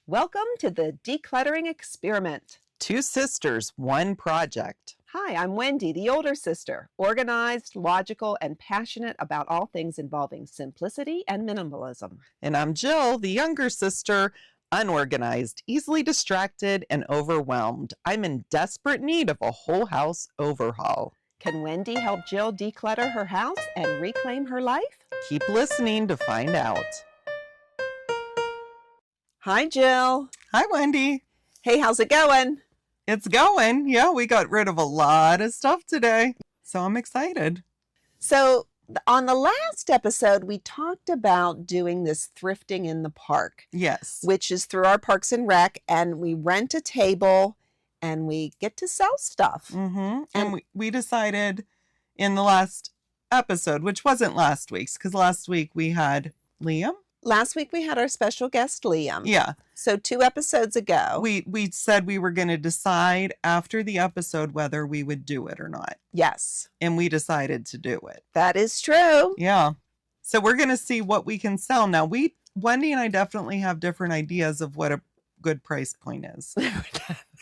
Welcome to the Decluttering Experiment. Two sisters, one project. Hi, I'm Wendy, the older sister, organized, logical, and passionate about all things involving simplicity and minimalism. And I'm Jill, the younger sister, unorganized, easily distracted, and overwhelmed. I'm in desperate need of a whole house overhaul. Can Wendy help Jill declutter her house and reclaim her life? Keep listening to find out. Hi, Jill. Hi, Wendy. Hey, how's it going? It's going. Yeah, we got rid of a lot of stuff today, so I'm excited. So on the last episode, we talked about doing this thrifting in the park. Yes. Which is through our Parks and Rec, and we rent a table and we get to sell stuff. Mm-hmm. And we decided in the last episode, which wasn't last week's, because last week we had Liam. Last week we had our special guest, Liam. Yeah. So 2 episodes ago. We said we were going to decide after the episode whether we would do it or not. Yes. And we decided to do it. That is true. Yeah. So we're going to see what we can sell. Now, Wendy and I definitely have different ideas of what a good price point is.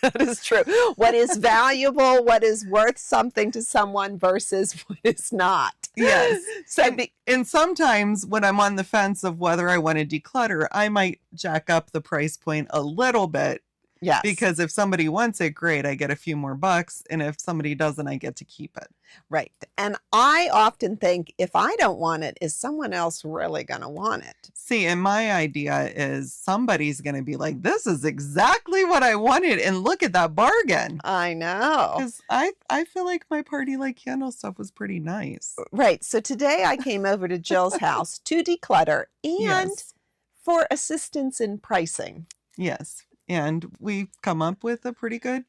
That is true. What is valuable, what is worth something to someone versus what is not. Yes. So and sometimes when I'm on the fence of whether I want to declutter, I might jack up the price point a little bit. Yes. Because if somebody wants it, great, I get a few more bucks. And if somebody doesn't, I get to keep it. Right. And I often think if I don't want it, is someone else really going to want it? See, and my idea is somebody's going to be like, this is exactly what I wanted. And look at that bargain. I know. Because I feel like my party light candle stuff was pretty nice. Right. So today I came over to Jill's house to declutter and Yes. for assistance in pricing. Yes. And we've come up with a pretty good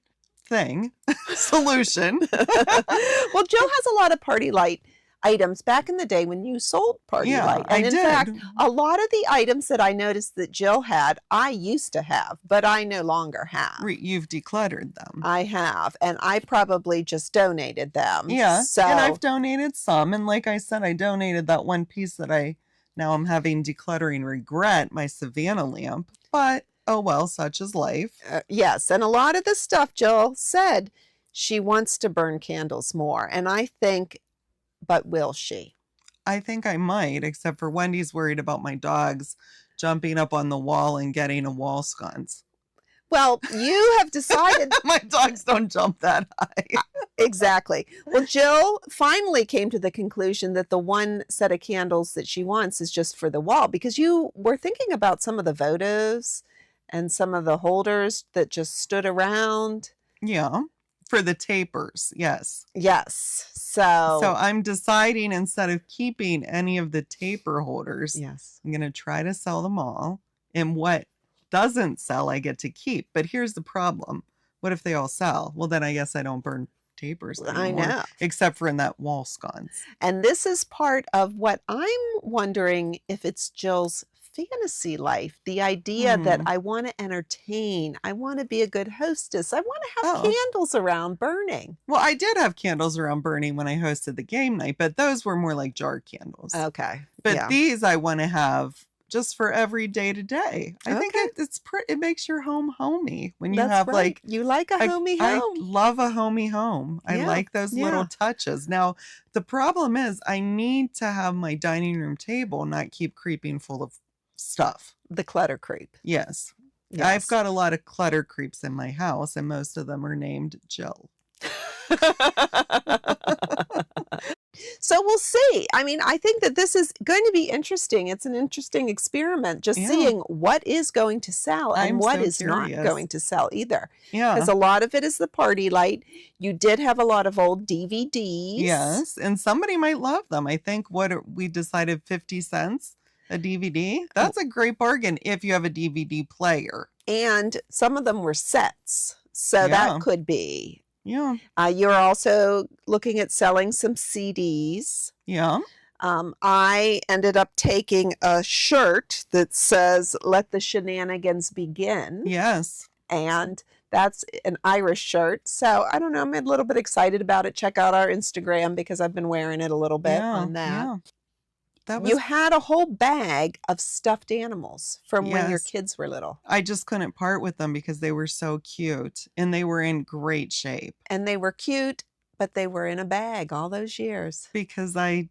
solution. Well, Jill has a lot of party light items back in the day when you sold party light. And in fact, a lot of the items that I noticed that Jill had, I used to have, but I no longer have. You've decluttered them. I have, and I probably just donated them. Yeah, So, and I've donated some. And like I said, I donated that one piece that now I'm having decluttering regret, my Savannah lamp. But oh well, such is life. Yes, and a lot of the stuff Jill said, she wants to burn candles more. And I think, but will she? I think I might, except for Wendy's worried about my dogs jumping up on the wall and getting a wall sconce. Well, you have decided. My dogs don't jump that high. Exactly. Well, Jill finally came to the conclusion that the one set of candles that she wants is just for the wall, because you were thinking about some of the votives and some of the holders that just stood around. Yeah, for the tapers, yes. Yes. So I'm deciding instead of keeping any of the taper holders, yes, I'm going to try to sell them all. And what doesn't sell, I get to keep. But here's the problem. What if they all sell? Well, then I guess I don't burn tapers anymore. I know. Except for in that wall sconce. And this is part of what I'm wondering if it's Jill's fantasy life, the idea that I want to entertain, I want to be a good hostess, I want to have candles around burning. Well, I did have candles around burning when I hosted the game night, but those were more like jar candles. Okay. But these I want to have just for every day to day. I think it makes your home homey when you have like you like a homey home. I love a homey home. I like those little touches. Now, the problem is I need to have my dining room table not keep creeping full of stuff. The clutter creep. Yes. I've got a lot of clutter creeps in my house, and most of them are named Jill. So we'll see. I mean, I think that this is going to be interesting. It's an interesting experiment, just seeing what is going to sell and what is not going to sell either. Yeah. Because a lot of it is the party light. You did have a lot of old DVDs. Yes. And somebody might love them. I think we decided 50 cents a DVD. That's a great bargain if you have a DVD player. And some of them were sets. So that could be. Yeah. You're also looking at selling some CDs. Yeah. I ended up taking a shirt that says, "Let the Shenanigans Begin." Yes. And that's an Irish shirt. So I don't know. I'm a little bit excited about it. Check out our Instagram because I've been wearing it a little bit on that. Yeah. That You was had a whole bag of stuffed animals from when your yes. kids were little. I just couldn't part with them because they were so cute and they were in great shape. And they were cute, but they were in a bag all those years. Because I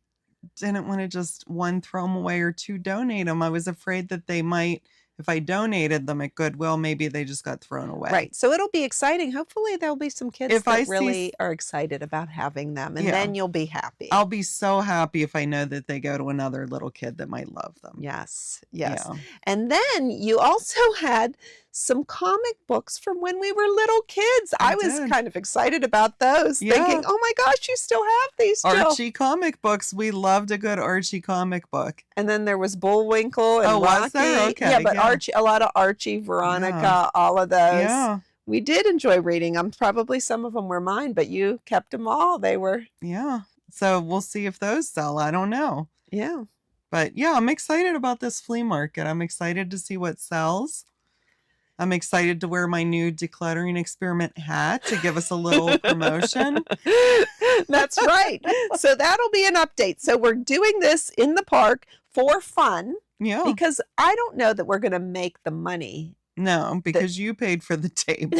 didn't want to just one throw them away or two donate them. I was afraid that they might, if I donated them at Goodwill, maybe they just got thrown away. Right. So it'll be exciting. Hopefully there'll be some kids If I that see, really are excited about having them, and yeah, then you'll be happy. I'll be so happy if I know that they go to another little kid that might love them. Yes, yes. Yeah. And then you also had some comic books from when we were little kids. I was did. kind of excited about those, Yeah. thinking, oh my gosh, you still have these, Jill. Archie comic books. We loved a good Archie comic book. And then there was Bullwinkle and Oh, Rocky. was there? Okay, yeah, but yeah. Archie, a lot of Archie, Veronica, Yeah. all of those. Yeah. We did enjoy reading them. Probably some of them were mine, but you kept them all. They were, Yeah. So we'll see if those sell. I don't know. yeah. But yeah, I'm excited about this flea market. I'm excited to see what sells. I'm excited to wear my new decluttering experiment hat to give us a little promotion. That's right. So that'll be an update. So we're doing this in the park for fun. Yeah. Because I don't know that we're going to make the money. No, because you paid for the table.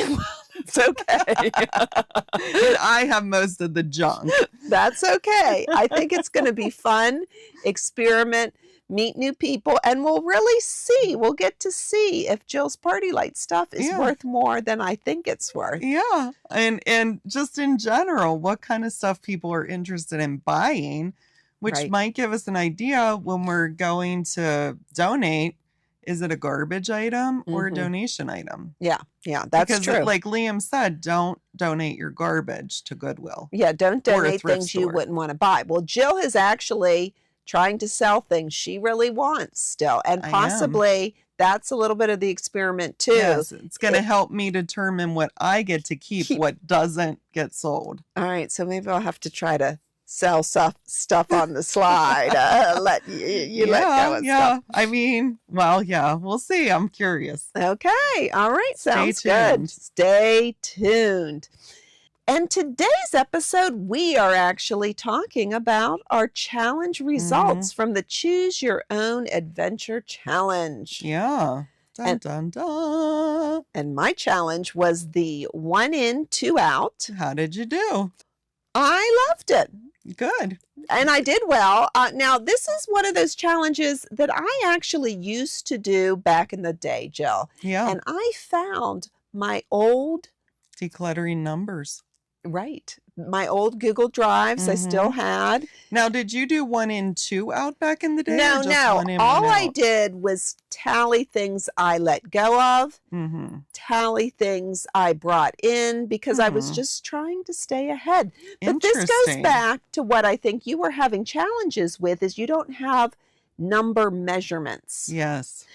It's okay. And I have most of the junk. That's okay. I think it's going to be fun, experiment, meet new people, and we'll really see. We'll get to see if Jill's party light stuff is worth more than I think it's worth. Yeah. And just in general, what kind of stuff people are interested in buying, which might give us an idea when we're going to donate. Is it a garbage item or a donation item? Yeah, that's true. Like Liam said, don't donate your garbage to Goodwill. Yeah, don't donate things you wouldn't want to buy. Well, Jill is actually trying to sell things she really wants still. And possibly that's a little bit of the experiment too. Yes, it's going to help me determine what I get to keep, what doesn't get sold. All right, so maybe I'll have to try to sell stuff on the slide. Let you let go of stuff. I mean, well, yeah, we'll see. I'm curious. Okay. All right. Sounds tuned. good. Stay tuned. And today's episode, we are actually talking about our challenge results from the Choose Your Own Adventure Challenge. Yeah. Dun, dun, dun. And my challenge was the 1 in, 2 out. How did you do? I loved it. Good. And I did well. Now, this is one of those challenges that I actually used to do back in the day, Jill. Yeah. And I found my old... decluttering numbers. Right. My old Google Drives I still had. Now, did you do 1 in, 2 out back in the day? No, or just no. 1 in, All 1 I out? did was tally things I let go of, tally things I brought in, because I was just trying to stay ahead. But this goes back to what I think you were having challenges with, is you don't have number measurements. Yes.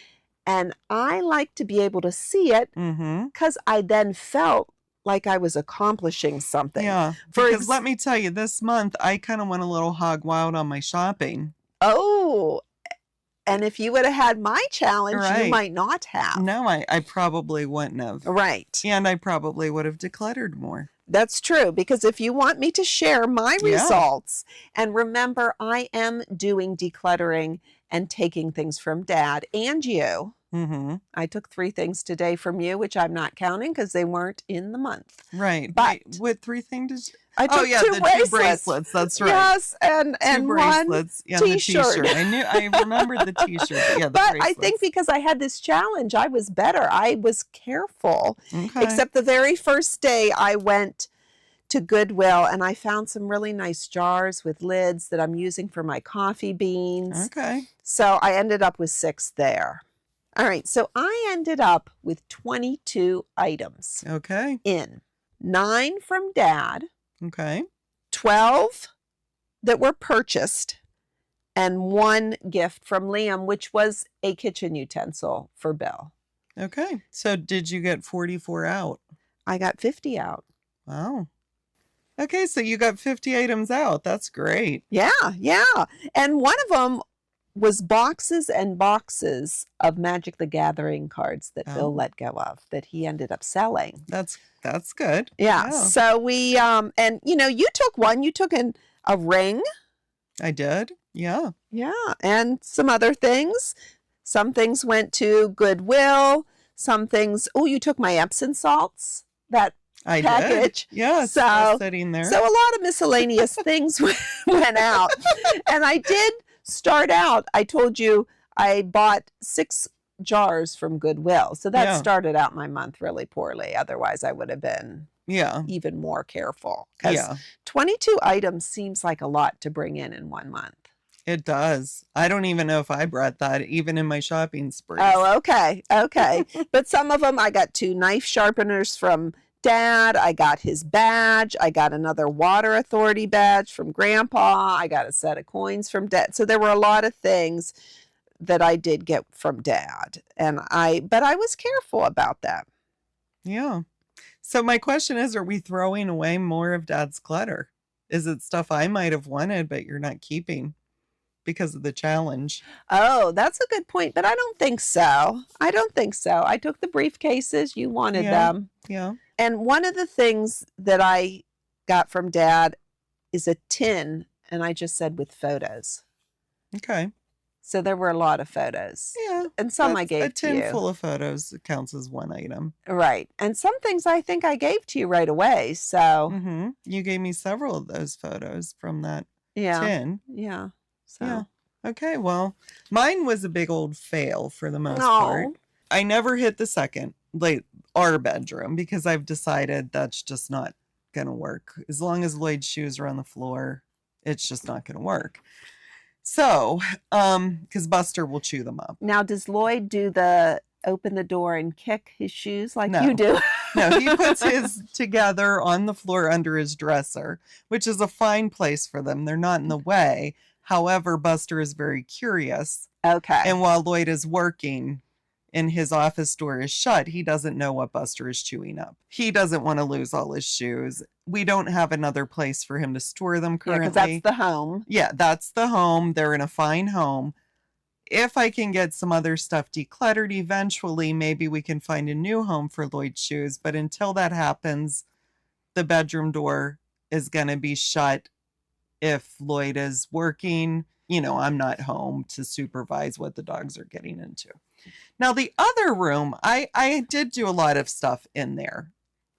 And I like to be able to see it because I then felt like I was accomplishing something. Yeah. Because let me tell you, this month I kind of went a little hog wild on my shopping. Oh, and if you would have had my challenge, you might not have. No, I probably wouldn't have. Right. And I probably would have decluttered more. That's true, because if you want me to share my results, and remember, I am doing decluttering and taking things from Dad and you. I took 3 things today from you, which I'm not counting because they weren't in the month. Right. But wait, what 3 things did you... I took 2 bracelets. 2 bracelets. That's right. Yes, and 2 bracelets. One t-shirt. The t-shirt. I remembered the t-shirt. Yeah, but I think because I had this challenge, I was better. I was careful. Okay. Except the very first day I went to Goodwill and I found some really nice jars with lids that I'm using for my coffee beans. Okay. So I ended up with 6 there. All right, so I ended up with 22 items. Okay. In 9 from Dad. Okay. 12 that were purchased, and 1 gift from Liam, which was a kitchen utensil for Bill. Okay. So did you get 44 out? I got 50 out. Wow. Okay, so you got 50 items out. That's great. Yeah. And one of them was boxes and boxes of Magic the Gathering cards that Bill let go of, that he ended up selling. That's good. Yeah. So we, and you know, you took one, you took a ring. I did. Yeah. Yeah. And some other things. Some things went to Goodwill. Some things, oh, you took my Epsom salts, that I did. package. Yeah, it's still sitting there. So a lot of miscellaneous things went out. And I did start out, I told you I bought 6 jars from Goodwill. So that started out my month really poorly. Otherwise, I would have been even more careful. Because 22 items seems like a lot to bring in 1 month. It does. I don't even know if I brought that even in my shopping spree. Oh, okay. Okay. But some of them, I got 2 knife sharpeners from Dad. I got his badge. I got another water authority badge from Grandpa. I got a set of coins from Dad. So there were a lot of things that I did get from Dad. But I was careful about that. Yeah. So my question is, are we throwing away more of Dad's clutter? Is it stuff I might have wanted, but you're not keeping because of the challenge? Oh, that's a good point, but I don't think so. I took the briefcases. You wanted them. Yeah. And one of the things that I got from Dad is a tin, and I just said with photos. Okay. So there were a lot of photos. Yeah. And some I gave to you. A tin full of photos counts as one item. Right. And some things I think I gave to you right away. So you gave me several of those photos from that tin. Yeah. So. Yeah. Okay. Well, mine was a big old fail for the most part. I never hit the second, like our bedroom, because I've decided that's just not going to work. As long as Lloyd's shoes are on the floor, it's just not going to work. So, because Buster will chew them up. Now, does Lloyd do the open the door and kick his shoes like you do? No, he puts his together on the floor under his dresser, which is a fine place for them. They're not in the way. However, Buster is very curious. Okay. And while Lloyd is working and his office door is shut, he doesn't know what Buster is chewing up. He doesn't want to lose all his shoes. We don't have another place for him to store them currently. Yeah, because that's the home. Yeah, that's the home. They're in a fine home. If I can get some other stuff decluttered eventually, maybe we can find a new home for Lloyd's shoes. But until that happens, the bedroom door is going to be shut. If Lloyd is working, I'm not home to supervise what the dogs are getting into. Now, the other room, I did do a lot of stuff in there.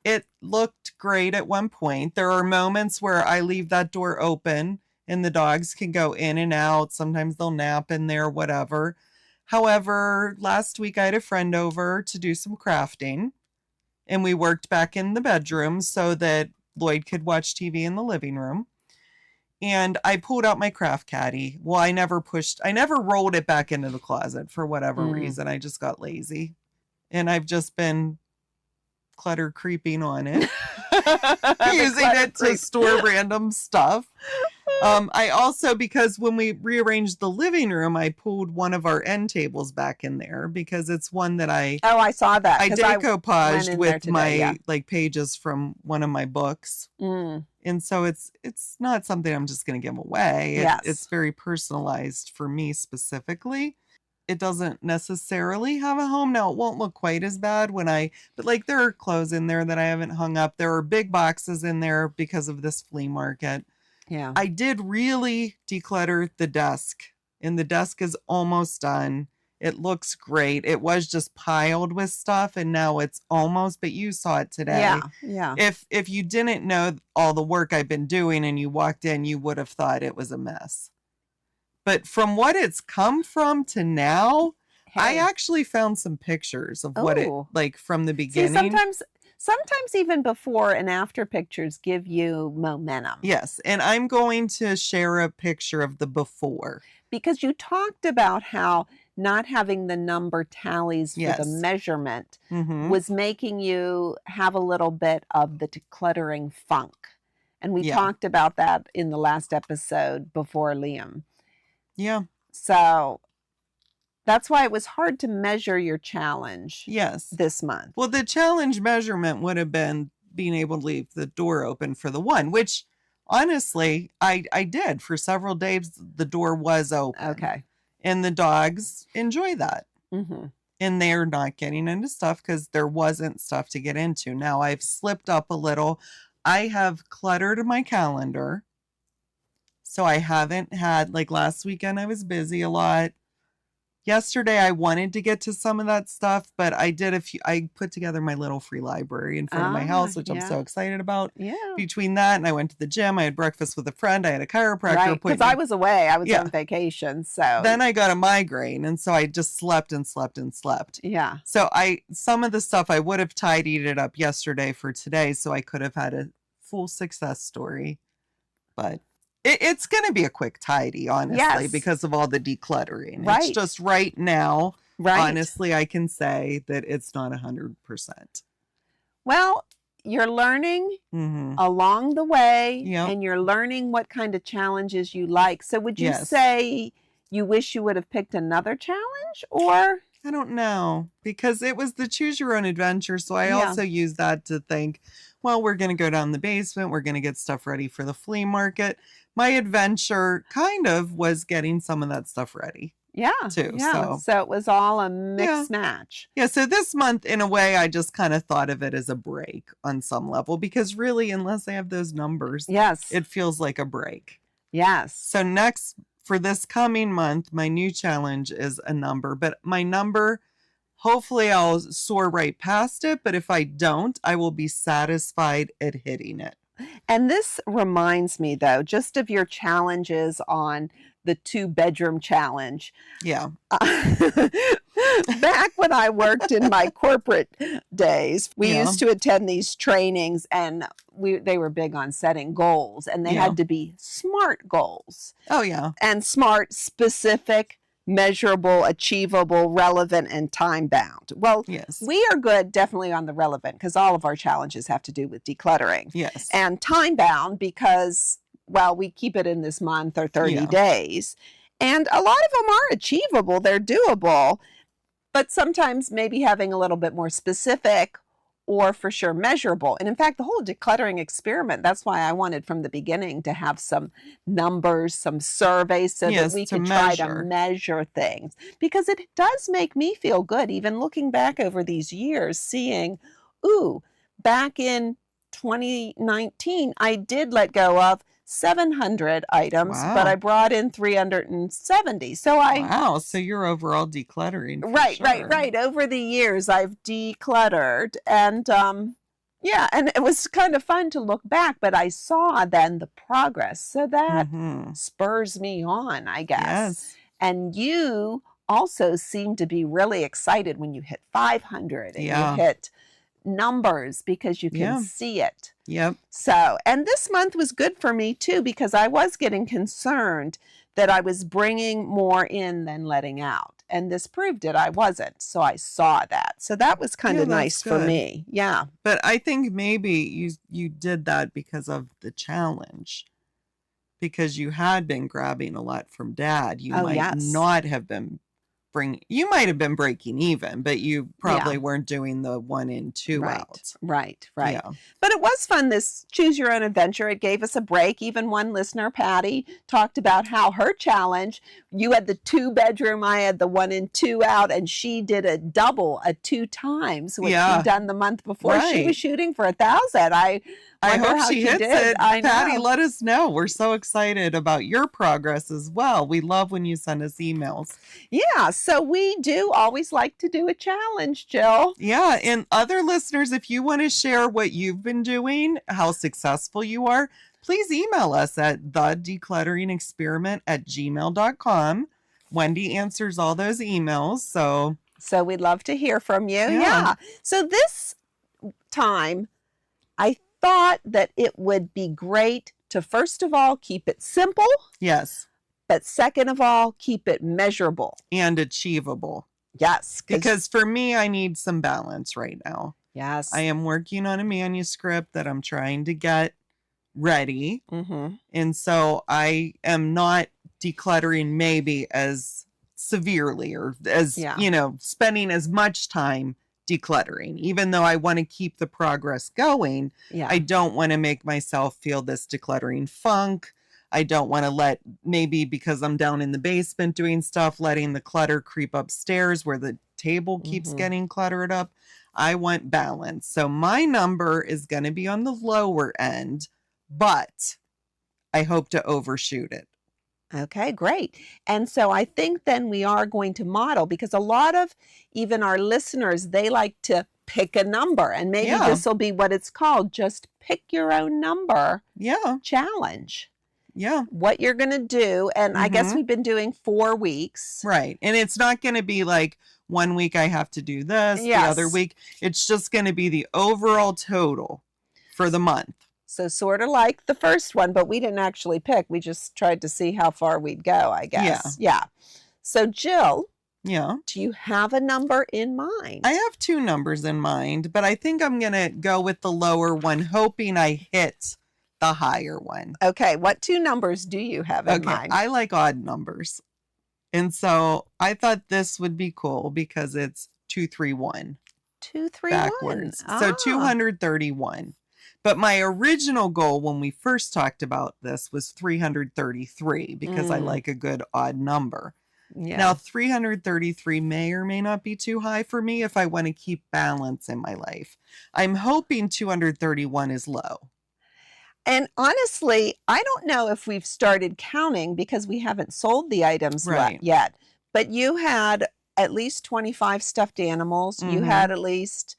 It looked great at one point. There are moments where I leave that door open and the dogs can go in and out. Sometimes they'll nap in there, whatever. However, last week I had a friend over to do some crafting, and we worked back in the bedroom so that Lloyd could watch TV in the living room. And I pulled out my craft caddy. Well, I never rolled it back into the closet for whatever reason. I just got lazy. And I've just been clutter creeping on it. Using it to store random stuff. I also, because when we rearranged the living room, I pulled one of our end tables back in there because it's one that I saw that. I decoupaged with my pages from one of my books. And so it's not something I'm just going to give away. It's very personalized for me specifically. It doesn't necessarily have a home. Now, it won't look quite as bad but there are clothes in there that I haven't hung up. There are big boxes in there because of this flea market. Yeah. I did really declutter the desk, and the desk is almost done. It looks great. It was just piled with stuff, and now it's almost, but you saw it today. Yeah. If you didn't know all the work I've been doing and you walked in, you would have thought it was a mess. But from what it's come from to now, I actually found some pictures of what it from the beginning. See, sometimes even before and after pictures give you momentum. Yes, and I'm going to share a picture of the before. Because you talked about how not having the number tallies for the measurement was making you have a little bit of the decluttering funk. And we talked about that in the last episode before Liam. Yeah. So that's why it was hard to measure your challenge this month. Well, the challenge measurement would have been being able to leave the door open for the one, which honestly, I did. For several days, the door was open. Okay. And the dogs enjoy that. Mm-hmm. And they're not getting into stuff because there wasn't stuff to get into. Now, I've slipped up a little. I have cluttered my calendar. So I haven't had, like last weekend, I was busy a lot. Yesterday, I wanted to get to some of that stuff, but I put together my little free library in front of my house, which I'm Yeah. so excited about. Yeah. Between that and I went to the gym, I had breakfast with a friend, I had a chiropractor Right. Because I appointment. was away. I was Yeah. on vacation. So Then I got a migraine, and so I just slept and slept and slept. yeah. So some of the stuff I would have tidied it up yesterday for today, so I could have had a full success story. But it's going to be a quick tidy, honestly, Yes. because of all the decluttering. Right. It's just right now, Right. honestly, I can say that it's not 100%. Well, you're learning Mm-hmm. along the way, Yep. and you're learning what kind of challenges you like. So would you Yes. say you wish you would have picked another challenge, or? I don't know, because it was the choose your own adventure. So I Yeah. also use that to think, well, we're going to go down the basement. We're going to get stuff ready for the flea market. My adventure kind of was getting some of that stuff ready. Yeah. Too. Yeah. So it was all a mix match. Yeah. So this month, in a way, I just kind of thought of it as a break on some level, because really, unless I have those numbers, Yes. it feels like a break. Yes. So for this coming month, my new challenge is a number, but my number, hopefully I'll soar right past it. But if I don't, I will be satisfied at hitting it. And this reminds me, though, just of your challenges on the 2-bedroom challenge. Yeah. Back when I worked in my corporate days, we used to attend these trainings, and they were big on setting goals, and they had to be SMART goals. Oh, yeah. And SMART: specific, measurable, achievable, relevant, and time bound. Well, yes, we are good definitely on the relevant, because all of our challenges have to do with decluttering. Yes. And time bound because, well, we keep it in this month or 30 days. And a lot of them are achievable. They're doable. But sometimes maybe having a little bit more specific, or for sure measurable. And in fact, the whole decluttering experiment, that's why I wanted from the beginning to have some numbers, some surveys, so that we could try to measure things. Because it does make me feel good, even looking back over these years, seeing, back in 2019, I did let go of 700 items, but I brought in 370. So wow. So you're overall decluttering. Right. Over the years, I've decluttered, and and it was kind of fun to look back, but I saw then the progress. So that spurs me on, I guess. Yes. And you also seem to be really excited when you hit 500 and you hit numbers, because you can see it. Yep. So, and this month was good for me too, because I was getting concerned that I was bringing more in than letting out. And this proved it. I wasn't. So I saw that. So that was kind of nice for me. Yeah. But I think maybe you did that because of the challenge. Because you had been grabbing a lot from Dad. You might not have been you might have been breaking even, but you probably weren't doing the 1 in 2 out. Right. Yeah. But it was fun, this choose your own adventure. It gave us a break. Even one listener, Patty, talked about how her challenge, you had the 2-bedroom, I had the 1 in 2 out, and she did a double, 2 times, which she'd done the month before. She was shooting for 1,000. I hope she hits it. Patty, let us know. We're so excited about your progress as well. We love when you send us emails. Yeah, so we do always like to do a challenge, Jill. Yeah, and other listeners, if you want to share what you've been doing, how successful you are, please email us at thedeclutteringexperiment@gmail.com. Wendy answers all those emails, so we'd love to hear from you. Yeah. So this time, I thought that it would be great to, first of all, keep it simple. Yes. But second of all, keep it measurable. And achievable. Yes. Because for me, I need some balance right now. Yes. I am working on a manuscript that I'm trying to get ready. Mm-hmm. And so I am not decluttering maybe as severely, or as, spending as much time decluttering. Even though I want to keep the progress going, I don't want to make myself feel this decluttering funk. I don't want to maybe because I'm down in the basement doing stuff, letting the clutter creep upstairs where the table keeps getting cluttered up. I want balance. So my number is going to be on the lower end, but I hope to overshoot it. Okay, great. And so I think then we are going to model, because a lot of even our listeners, they like to pick a number, and maybe this will be what it's called, just pick your own number challenge. Yeah. What you're going to do. And I guess we've been doing 4 weeks. Right. And it's not going to be like 1 week I have to do this, the other week. It's just going to be the overall total for the month. So sort of like the first one, but we didn't actually pick. We just tried to see how far we'd go, I guess. Yeah. So Jill, do you have a number in mind? I have 2 numbers in mind, but I think I'm going to go with the lower one, hoping I hit the higher one. Okay. What 2 numbers do you have in mind? I like odd numbers. And so I thought this would be cool because it's 231. 231. Backwards. So 231. But my original goal when we first talked about this was 333 because I like a good odd number. Yeah. Now, 333 may or may not be too high for me if I want to keep balance in my life. I'm hoping 231 is low. And honestly, I don't know if we've started counting because we haven't sold the items yet. But you had at least 25 stuffed animals. You had at least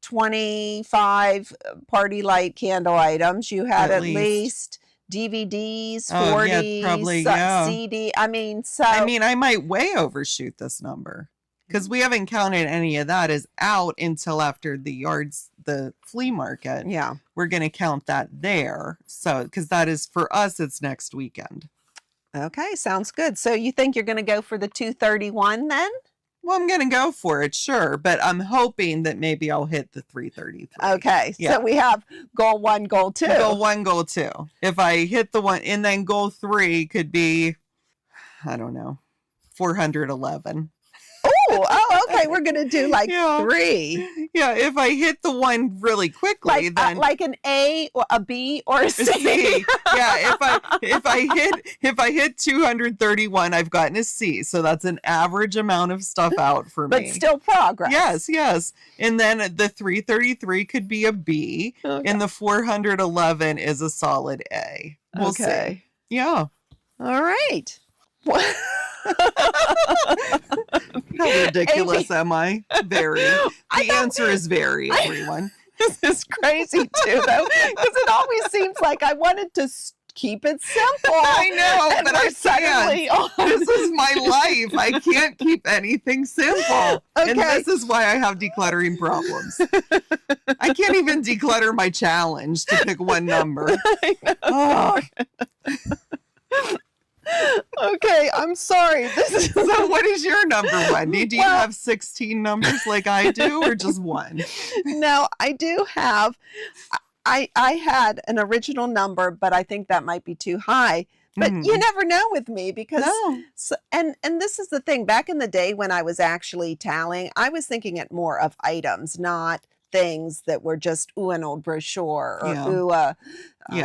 25 party light candle items. You had at least DVDs, 40s, CD. I mean, I might way overshoot this number because we haven't counted any of that as out until after the flea market. Yeah. We're going to count that there. So, because that is for us, it's next weekend. Okay. Sounds good. So you think you're going to go for the 231 then? Well, I'm going to go for it, sure. But I'm hoping that maybe I'll hit the 333. Okay. Yeah. So we have goal 1, goal 2. Goal 1, goal 2. If I hit the 1, and then goal 3 could be, I don't know, 411. Oh, okay. We're going to do like 3. Yeah, if I hit the 1 really quickly, then like an A or a B or a C. Yeah, if I hit 231, I've gotten a C. So that's an average amount of stuff out for me. But still progress. Yes. And then the 333 could be a B, and the 411 is a solid A. We'll see. Yeah. All right. How ridiculous am I? Very. The answer is very, everyone. This is crazy too, though, because it always seems like I wanted to keep it simple. I know, but I can't. This is my life. I can't keep anything simple. Okay. And this is why I have decluttering problems. I can't even declutter my challenge to pick one number. I know. Okay, I'm sorry. So what is your number, Wendy? Do you have 16 numbers like I do, or just 1? No, I do have. I had an original number, but I think that might be too high. But you never know with me because and this is the thing. Back in the day when I was actually tallying, I was thinking it more of items, not things that were just an old brochure or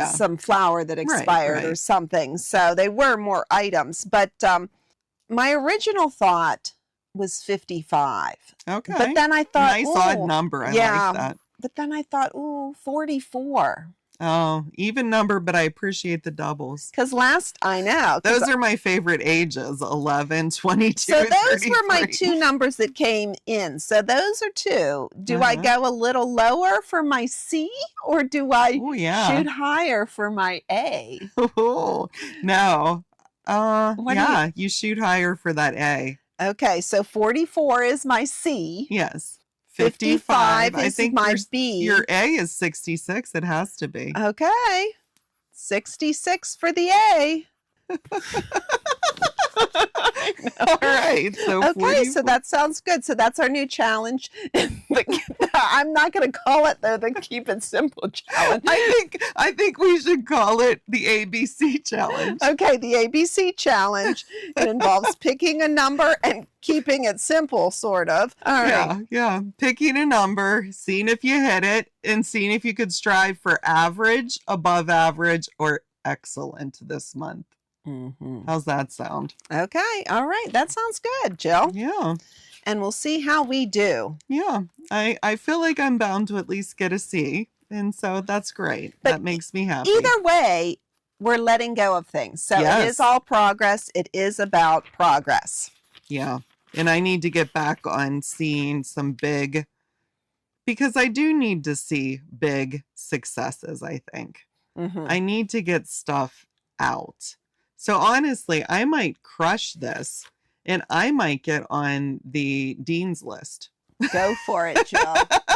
some flower that expired or something. So they were more items. But my original thought was 55. Okay. But then I thought, nice odd number. I like that. But then I thought, 44. Oh, even number, but I appreciate the doubles. Because I know. Those are my favorite ages, 11, 22, So those 33. were my 2 numbers that came in. So those are 2. Do I go a little lower for my C, or do I shoot higher for my A? Oh, no. You shoot higher for that A. Okay, so 44 is my C. Yes. 55 I is think my B. Your A is 66. It has to be. Okay. 66 for the A. All right. So okay, 44. So that sounds good. So that's our new challenge. I'm not going to call it the Keep It Simple challenge. I think we should call it the ABC challenge. Okay, the ABC challenge. It involves picking a number and keeping it simple, sort of. All right. Yeah. Picking a number, seeing if you hit it, and seeing if you could strive for average, above average, or excellent this month. How's that sound? Okay. All right. That sounds good, Jill. Yeah. And we'll see how we do. Yeah. I feel like I'm bound to at least get a C. And so that's great. But that makes me happy. Either way, we're letting go of things. So Yes. it is all progress. It is about progress. Yeah. And I need to get back on seeing some big, because I do need to see big successes, I think. I need to get stuff out. So honestly, I might crush this and I might get on the dean's list. Go for it, Jill.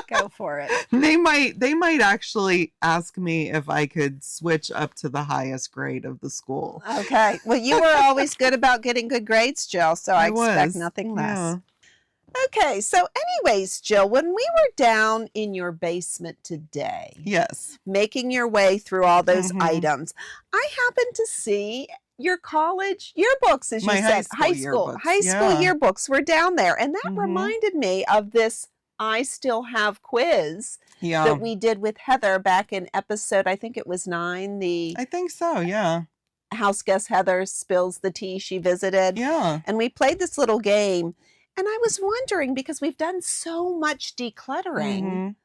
Go for it. They might actually ask me if I could switch up to the highest grade of the school. Okay. Well, you were always good about getting good grades, Jill, so I expect was. nothing less. Yeah. Okay. So anyways, Jill, when we were down in your basement today, Yes. making your way through all those items, I happened to see your college yearbooks, as you My said. high school Yearbooks were down there. And that reminded me of this I Still Have quiz that we did with Heather back in episode, I think it was 9, I think so, yeah. house guest Heather spills the tea she visited. Yeah. And we played this little game. And I was wondering, because we've done so much decluttering,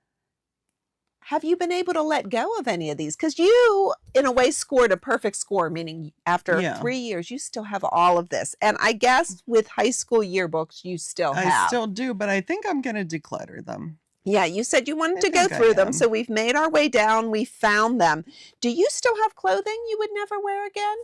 have you been able to let go of any of these? Because you, in a way, scored a perfect score, meaning after 3 years, you still have all of this. And I guess with high school yearbooks, you still have. I still do, but I think I'm going to declutter them. Yeah, you said you wanted to go through them. So we've made our way down. We found them. Do you still have clothing you would never wear again?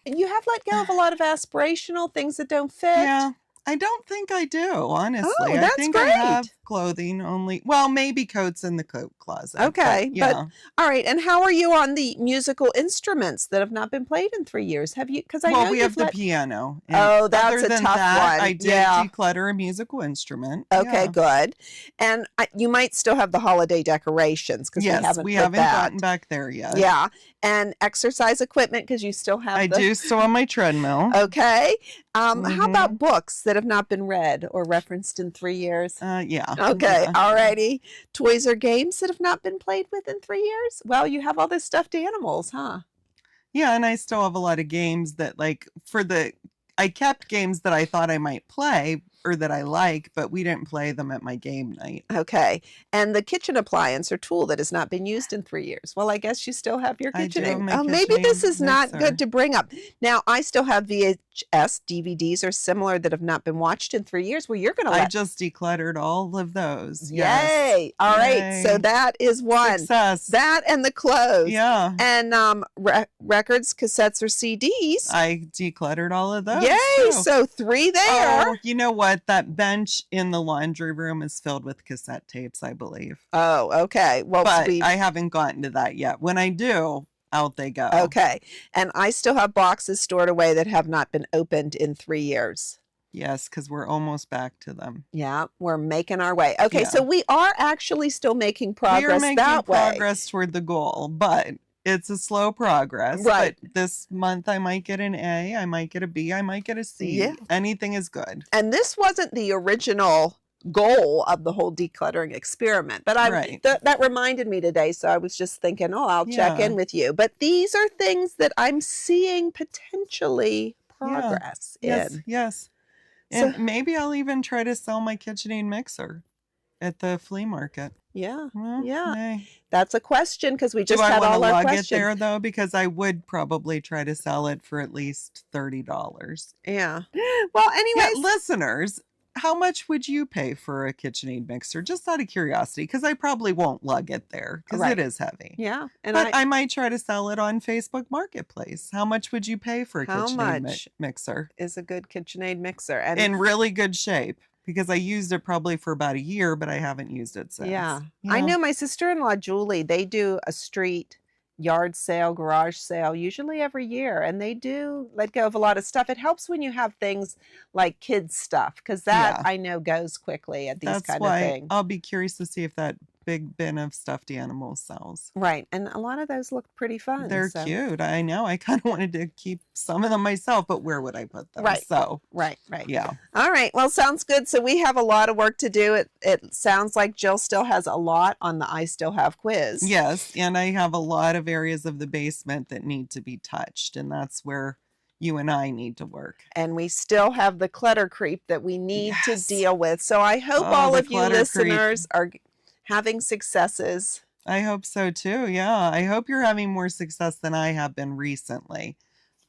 You have let go of a lot of aspirational things that don't fit. Yeah. I don't think I do, honestly. Oh, that's I think great. I have clothing only. Well, maybe coats in the coat closet. Okay. But all right. And how are you on the musical instruments that have not been played in 3 years? Have you, because I know we have the piano. Oh, that's other a than tough that, one. I did declutter a musical instrument. Okay, good. And you might still have the holiday decorations because we haven't gotten back there yet. Yeah. And exercise equipment because you still have I do still on my treadmill. Okay. How about books that have not been read or referenced in 3 years? Yeah. Okay. Yeah. All righty. Toys or games that have not been played with in 3 years? Well, you have all these stuffed animals, huh? Yeah, and I still have a lot of games that, like, I kept games that I thought I might play or that I like, but we didn't play them at my game night. Okay. And the kitchen appliance or tool that has not been used in 3 years. Well, I guess you still have your KitchenAid. Maybe this is not good to bring up. Now, I still have VHS DVDs or similar that have not been watched in 3 years. Well, you're going to I just decluttered all of those. Yay. Yes. All right. So that is one. Success. That and the clothes. Yeah. And records, cassettes, or CDs. I decluttered all of those. Yay. Too. So 3 there. Oh, you know what? That bench in the laundry room is filled with cassette tapes, I believe. Oh, okay. Well, but I haven't gotten to that yet. When I do, out they go. Okay. And I still have boxes stored away that have not been opened in 3 years. Yes, because we're almost back to them. Yeah, we're making our way. Okay, so we are actually still making progress that way. We are making progress toward the goal, but it's a slow progress. Right. But this month I might get an A, I might get a B, I might get a C. Yeah. Anything is good. And this wasn't the original goal of the whole decluttering experiment. But that reminded me today. So I was just thinking, I'll check in with you. But these are things that I'm seeing potentially progress in. Yes. And maybe I'll even try to sell my KitchenAid mixer at the flea market. Yeah. Well, hey. That's a question because we just had all our questions. Do I want to lug questions. it there though? Because I would probably try to sell it for at least $30. Yeah. Well, anyways. Listeners, how much would you pay for a KitchenAid mixer? Just out of curiosity, because I probably won't lug it there because it is heavy. Yeah. But I might try to sell it on Facebook Marketplace. How much would you pay for a KitchenAid mixer? Is a good KitchenAid mixer? And in really good shape. Because I used it probably for about a year, but I haven't used it since. Yeah. I know my sister-in-law, Julie, they do a street yard sale, garage sale, usually every year. And they do let go of a lot of stuff. It helps when you have things like kids stuff, because that I know goes quickly at these kind of things. I'll be curious to see if that big bin of stuffed animals sells. Right. And a lot of those look pretty fun. They're cute. I know. I kind of wanted to keep some of them myself, but where would I put them? Right. So Right. Yeah. All right. Well, sounds good. So we have a lot of work to do. It sounds like Jill still has a lot on the I Still Have quiz. Yes. And I have a lot of areas of the basement that need to be touched. And that's where you and I need to work. And we still have the clutter creep that we need to deal with. So I hope all of you listeners are having successes. I hope so too. Yeah. I hope you're having more success than I have been recently.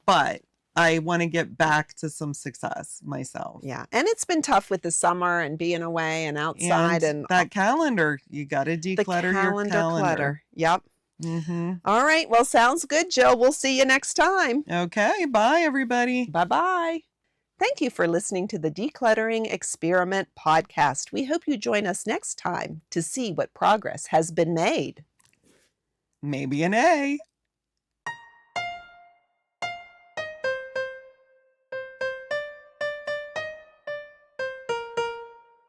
But I want to get back to some success myself. Yeah. And it's been tough with the summer and being away and outside And and that calendar, you got to the declutter your calendar calendar. clutter. Yep. Mm-hmm. All right. Well, sounds good, Jill. We'll see you next time. Okay. Bye, everybody. Bye-bye. Thank you for listening to the Decluttering Experiment podcast. We hope you join us next time to see what progress has been made. Maybe an A.